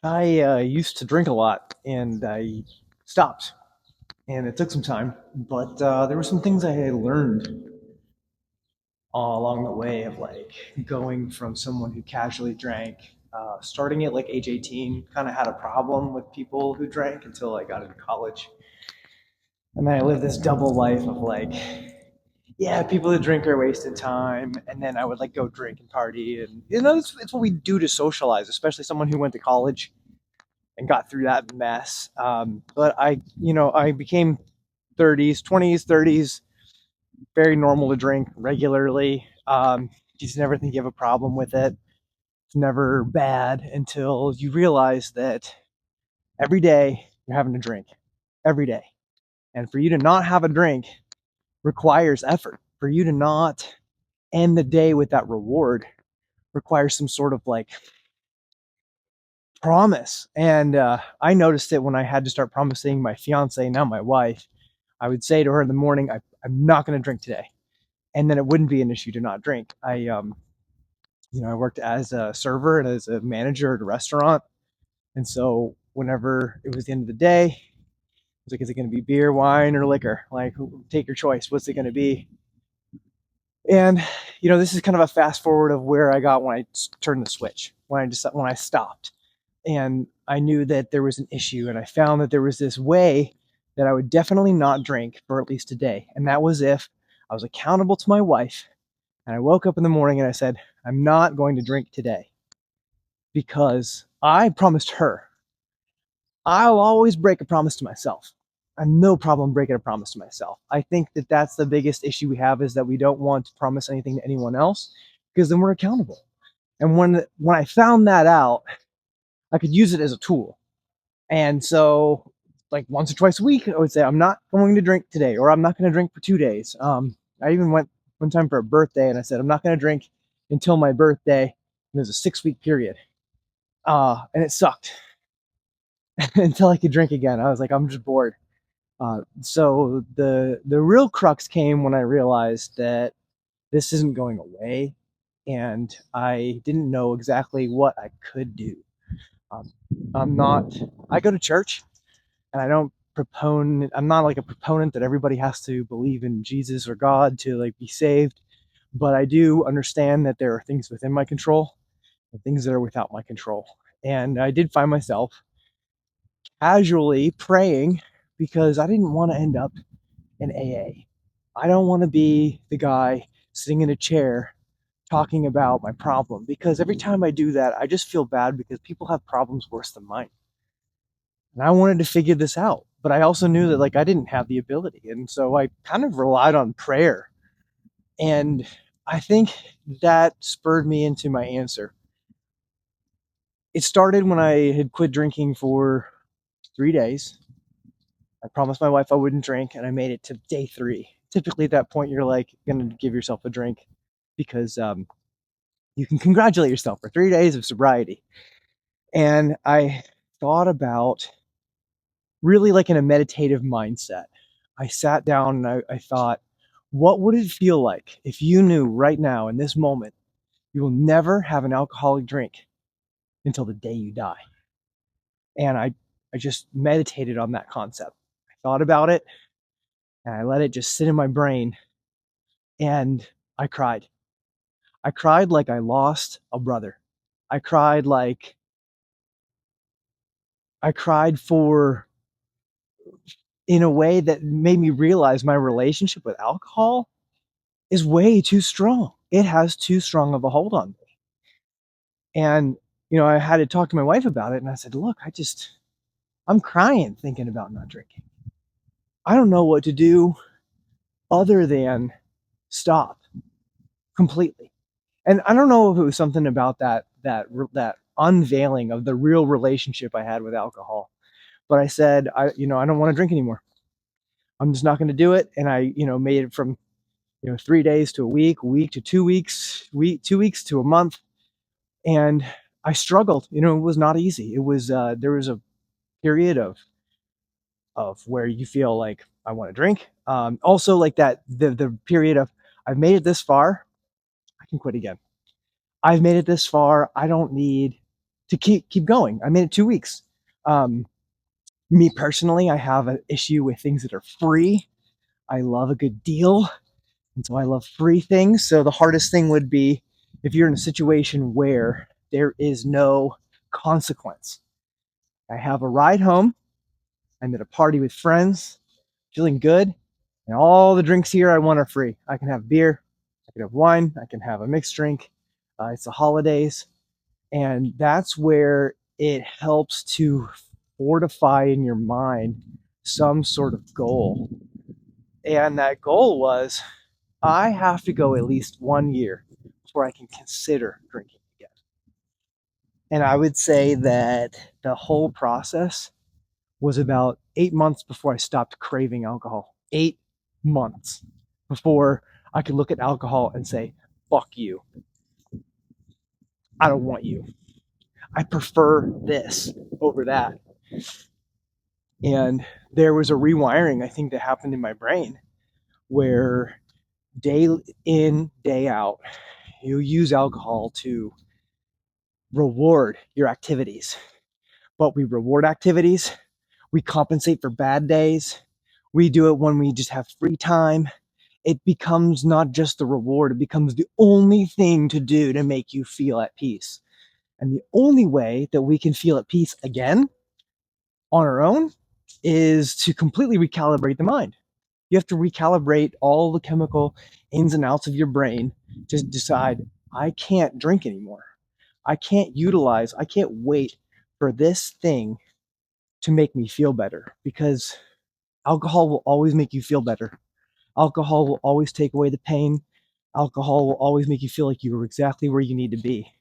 I used to drink a lot and I stopped. And it took some time, but there were some things I had learned all along the way of like going from someone who casually drank, starting at like age 18, kind of had a problem with people who drank until I got into college. And then I lived this double life of like, yeah, people that drink are wasting time. And then I would like go drink and party. And, it's what we do to socialize, especially someone who went to college and got through that mess. But I became 30s, 20s, 30s, very normal to drink regularly. You just never think you have a problem with it. It's never bad until you realize that every day you're having a drink, every day. And for you to not have a drink requires effort. For you to not end the day with that reward requires some sort of like promise. And I noticed it when I had to start promising my fiance, now my wife. I would say to her in the morning, I'm not going to drink today. And then it wouldn't be an issue to not drink. I worked as a server and as a manager at a restaurant. And so whenever it was the end of the day, I was like, is it going to be beer, wine, or liquor? Like, take your choice. What's it going to be? And, this is kind of a fast forward of where I got when I turned the switch, when I stopped. And I knew that there was an issue. And I found that there was this way that I would definitely not drink for at least a day. And that was if I was accountable to my wife. And I woke up in the morning and I said, I'm not going to drink today because I promised her. I'll always break a promise to myself. I have no problem breaking a promise to myself. I think that that's the biggest issue we have, is that we don't want to promise anything to anyone else because then we're accountable. And when I found that out, I could use it as a tool. And so, like once or twice a week, I would say, I'm not going to drink today, or I'm not going to drink for 2 days. I even went one time for a birthday and I said, I'm not going to drink until my birthday. And it was a 6 week period. And it sucked until I could drink again. I was like, I'm just bored. So the real crux came when I realized that this isn't going away, and I didn't know exactly what I could do. Um, I'm not. I go to church, and I don't propone. I'm not like a proponent that everybody has to believe in Jesus or God to like be saved, but I do understand that there are things within my control and things that are without my control. And I did find myself casually praying because I didn't want to end up in AA. I don't want to be the guy sitting in a chair talking about my problem, because every time I do that, I just feel bad because people have problems worse than mine. And I wanted to figure this out, but I also knew that like I didn't have the ability. And so I kind of relied on prayer. And I think that spurred me into my answer. It started when I had quit drinking for 3 days. I promised my wife I wouldn't drink, and I made it to day three. Typically, at that point, you're like going to give yourself a drink because you can congratulate yourself for 3 days of sobriety. And I thought about, really like in a meditative mindset, I sat down and I thought, what would it feel like if you knew right now in this moment you will never have an alcoholic drink until the day you die? And I just meditated on that concept. I thought about it and I let it just sit in my brain, and I cried. I cried like I lost a brother. I cried like I cried for in a way that made me realize my relationship with alcohol is way too strong. It has too strong of a hold on me. And I had to talk to my wife about it, and I said, "Look, I'm crying thinking about not drinking. I don't know what to do other than stop completely." And I don't know if it was something about that unveiling of the real relationship I had with alcohol, but I said, I don't want to drink anymore. I'm just not going to do it. And I, made it from 3 days to a week to 2 weeks, 2 weeks to a month, and I struggled. It was not easy. It was there was a period of where you feel like I want to drink. Also, like that the period of, I've made it this far, I can quit again. I've made it this far. I don't need to keep going. I made it 2 weeks. Um, Me personally, I have an issue with things that are free. I love a good deal, and so I love free things. So the hardest thing would be if you're in a situation where there is no consequence. I have a ride home. I'm at a party with friends, feeling good, and all the drinks here I want are free. I can have beer, I can have wine, I can have a mixed drink. It's the holidays, and that's where it helps to fortify in your mind some sort of goal. And that goal was I have to go at least 1 year before I can consider drinking again. And I would say that the whole process was about 8 months before I stopped craving alcohol. 8 months before I could look at alcohol and say, fuck you. I don't want you. I prefer this over that. And there was a rewiring, I think, that happened in my brain where day in, day out, you use alcohol to reward your activities. But we reward activities, we compensate for bad days, we do it when we just have free time. It becomes not just the reward, it becomes the only thing to do to make you feel at peace. And the only way that we can feel at peace again on our own is to completely recalibrate the mind. You have to recalibrate all the chemical ins and outs of your brain to decide, I can't drink anymore. I can't wait for this thing to make me feel better, because alcohol will always make you feel better. Alcohol will always take away the pain. Alcohol will always make you feel like you are exactly where you need to be.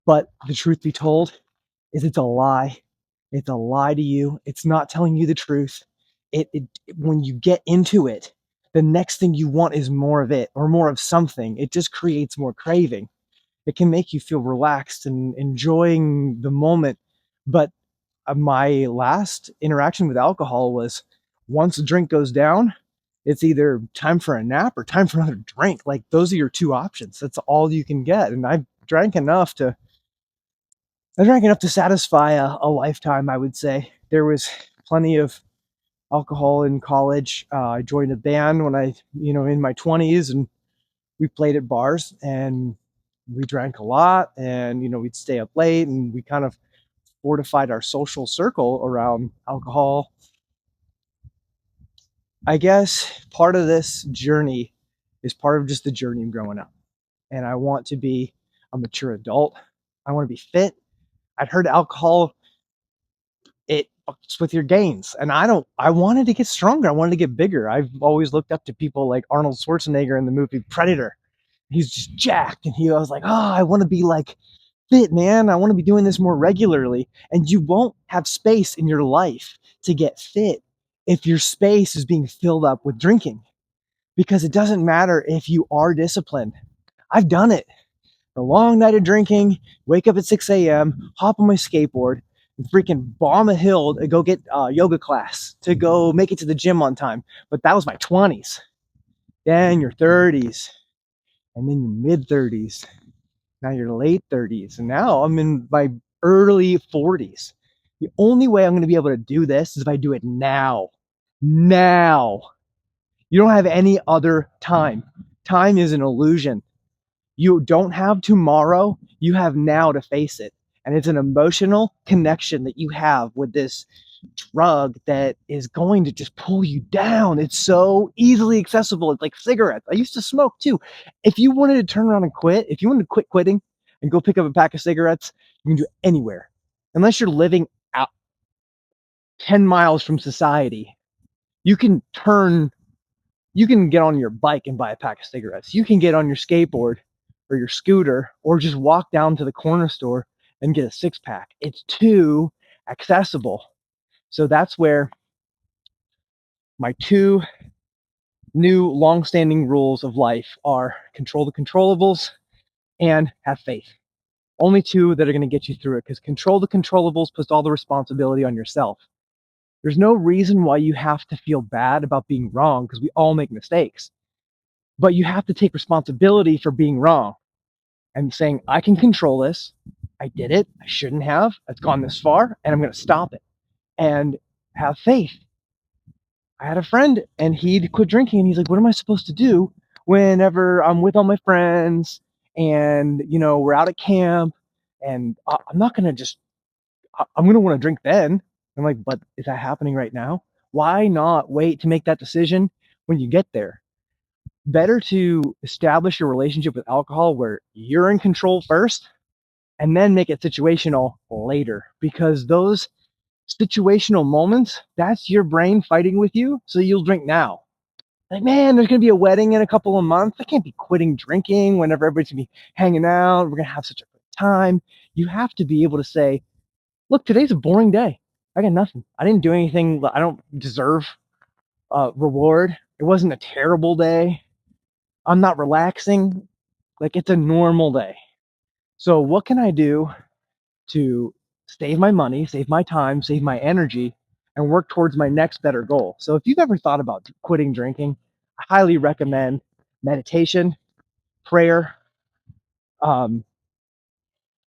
But the truth be told is it's a lie. It's a lie to you. It's not telling you the truth. It when you get into it, the next thing you want is more of it or more of something. It just creates more craving. It can make you feel relaxed and enjoying the moment. But my last interaction with alcohol was once a drink goes down, it's either time for a nap or time for another drink. Like those are your two options. That's all you can get. And I drank enough to satisfy a lifetime, I would say. There was plenty of alcohol in college. I joined a band when in my 20s, and we played at bars and we drank a lot, and, we'd stay up late, and we kind of fortified our social circle around alcohol. I guess part of this journey is part of just the journey of growing up. And I want to be a mature adult. I want to be fit. I'd heard alcohol, it fucks with your gains. And I wanted to get stronger. I wanted to get bigger. I've always looked up to people like Arnold Schwarzenegger in the movie Predator. He's just jacked. And I was like, oh, I want to be like fit, man. I want to be doing this more regularly. And you won't have space in your life to get fit if your space is being filled up with drinking, because it doesn't matter if you are disciplined. I've done it. A long night of drinking, wake up at 6 a.m., hop on my skateboard, and freaking bomb a hill to go get yoga class, to go make it to the gym on time. But that was my 20s. Then your 30s, and then your mid 30s. Now your late 30s, and now I'm in my early 40s. The only way I'm going to be able to do this is if I do it now. Now. You don't have any other time. Time is an illusion. You don't have tomorrow, you have now to face it. And it's an emotional connection that you have with this drug that is going to just pull you down. It's so easily accessible. It's like cigarettes. I used to smoke too. If you wanted to turn around and quit, if you wanted to quit quitting and go pick up a pack of cigarettes, you can do it anywhere. Unless you're living out 10 miles from society, you can get on your bike and buy a pack of cigarettes. You can get on your skateboard or your scooter or just walk down to the corner store and get a 6-pack. It's too accessible. So that's where my two new long-standing rules of life are: control the controllables and have faith. Only two that are going to get you through it, because control the controllables puts all the responsibility on yourself. There's no reason why you have to feel bad about being wrong, because we all make mistakes. But you have to take responsibility for being wrong and saying, I can control this. I did it. I shouldn't have. It's gone this far, and I'm going to stop it and have faith. I had a friend, and he'd quit drinking, and he's like, "What am I supposed to do whenever I'm with all my friends, and we're out at camp, and I'm not going to just I'm going to want to drink then." I'm like, "But is that happening right now? Why not wait to make that decision when you get there? Better to establish your relationship with alcohol where you're in control first and then make it situational later, because those situational moments, that's your brain fighting with you, so you'll drink now. Like, man, there's gonna be a wedding in a couple of months. I can't be quitting drinking whenever everybody's gonna be hanging out. We're gonna have such a good time. You have to be able to say, look, today's a boring day. I got nothing. I didn't do anything. I don't deserve reward. It wasn't a terrible day. I'm not relaxing. Like, it's a normal day. So what can I do to save my money, save my time, save my energy, and work towards my next better goal? So if you've ever thought about quitting drinking, I highly recommend meditation, prayer, um,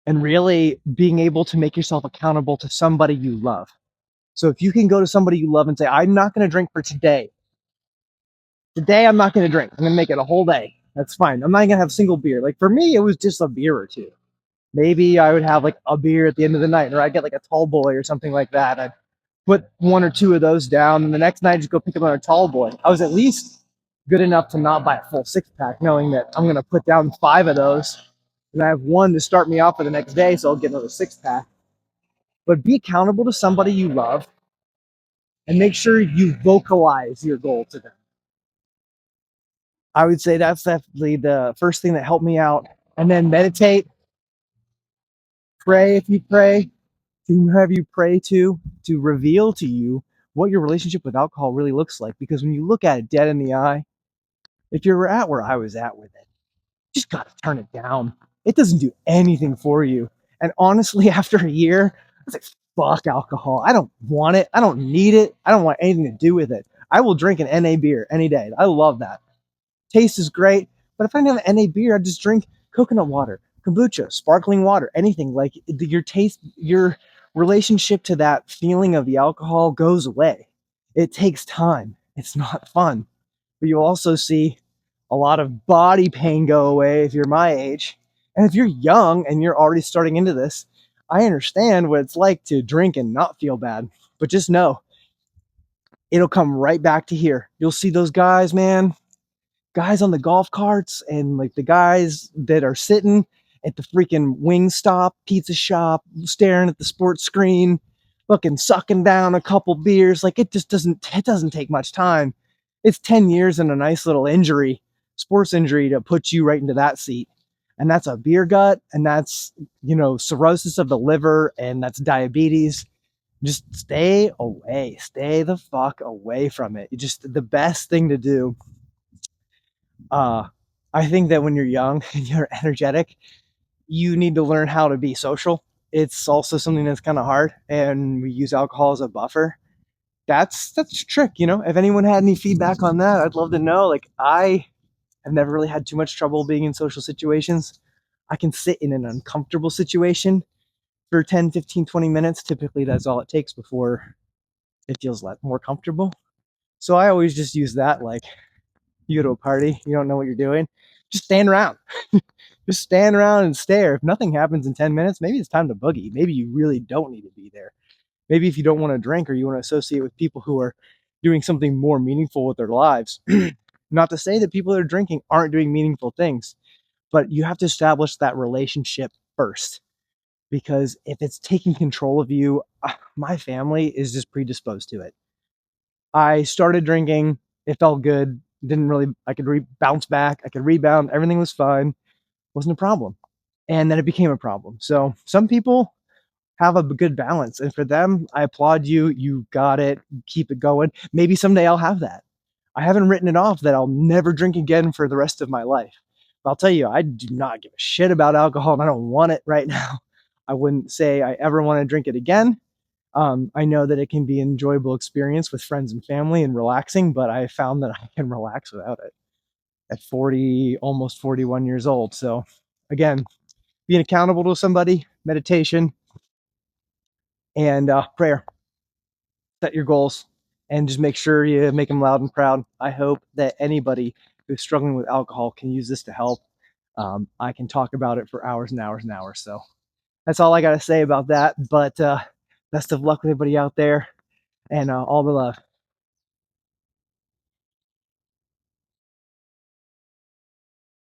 and really being able to make yourself accountable to somebody you love. So if you can go to somebody you love and say, I'm not going to drink for today. Today, I'm not going to drink. I'm going to make it a whole day. That's fine. I'm not going to have a single beer. Like, for me, it was just a beer or two. Maybe I would have like a beer at the end of the night, or I'd get like a tall boy or something like that. I'd put one or two of those down, and the next night I'd just go pick up another tall boy. I was at least good enough to not buy a full 6-pack, knowing that I'm going to put down 5 of those, and I have one to start me off for the next day, so I'll get another 6-pack. But be accountable to somebody you love, and make sure you vocalize your goal to them. I would say that's definitely the first thing that helped me out. And then meditate, pray if you pray, to have you pray to reveal to you what your relationship with alcohol really looks like. Because when you look at it dead in the eye, if you're at where I was at with it, you just got to turn it down. It doesn't do anything for you. And honestly, after a year, I was like, fuck alcohol. I don't want it. I don't need it. I don't want anything to do with it. I will drink an NA beer any day. I love that. Taste is great, but if I didn't have NA beer, I'd just drink coconut water, kombucha, sparkling water, anything. Like, your taste, your relationship to that feeling of the alcohol goes away. It takes time. It's not fun. But you'll also see a lot of body pain go away if you're my age. And if you're young and you're already starting into this, I understand what it's like to drink and not feel bad. But just know, it'll come right back to here. You'll see those guys, man, guys on the golf carts, and like the guys that are sitting at the freaking Wingstop pizza shop staring at the sports screen, fucking sucking down a couple beers. Like, it doesn't take much time. It's 10 years and a nice little injury, sports injury, to put you right into that seat. And that's a beer gut, and that's, cirrhosis of the liver, and that's diabetes. Just stay away. Stay the fuck away from it. Just the best thing to do. uh, I think that when you're young and you're energetic, you need to learn how to be social. It's also something that's kind of hard, and we use alcohol as a buffer. That's a trick. If anyone had any feedback on that, I'd love to know. Like, I have never really had too much trouble being in social situations. I can sit in an uncomfortable situation for 10, 15, 20 minutes. Typically, that's all it takes before it feels more comfortable. So I always just use that. Like, you go to a party, you don't know what you're doing, just stand around. Just stand around and stare. If nothing happens in 10 minutes, maybe it's time to boogie. Maybe you really don't need to be there. Maybe if you don't want to drink, or you want to associate with people who are doing something more meaningful with their lives. Not to say that people that are drinking aren't doing meaningful things, but you have to establish that relationship first. Because if it's taking control of you, my family is just predisposed to it. I started drinking. It felt good. Didn't really, I could bounce back. I could rebound. Everything was fine. Wasn't a problem. And then it became a problem. So some people have a good balance. And for them, I applaud you. You got it. Keep it going. Maybe someday I'll have that. I haven't written it off that I'll never drink again for the rest of my life. But I'll tell you, I do not give a shit about alcohol, and I don't want it right now. I wouldn't say I ever want to drink it again. I know that it can be an enjoyable experience with friends and family and relaxing, but I found that I can relax without it at 40, almost 41 years old. So again, being accountable to somebody, meditation, and prayer. Set your goals and just make sure you make them loud and proud. I hope that anybody who's struggling with alcohol can use this to help. I can talk about it for hours and hours and hours. So that's all I got to say about that. But best of luck with everybody out there, and all the love.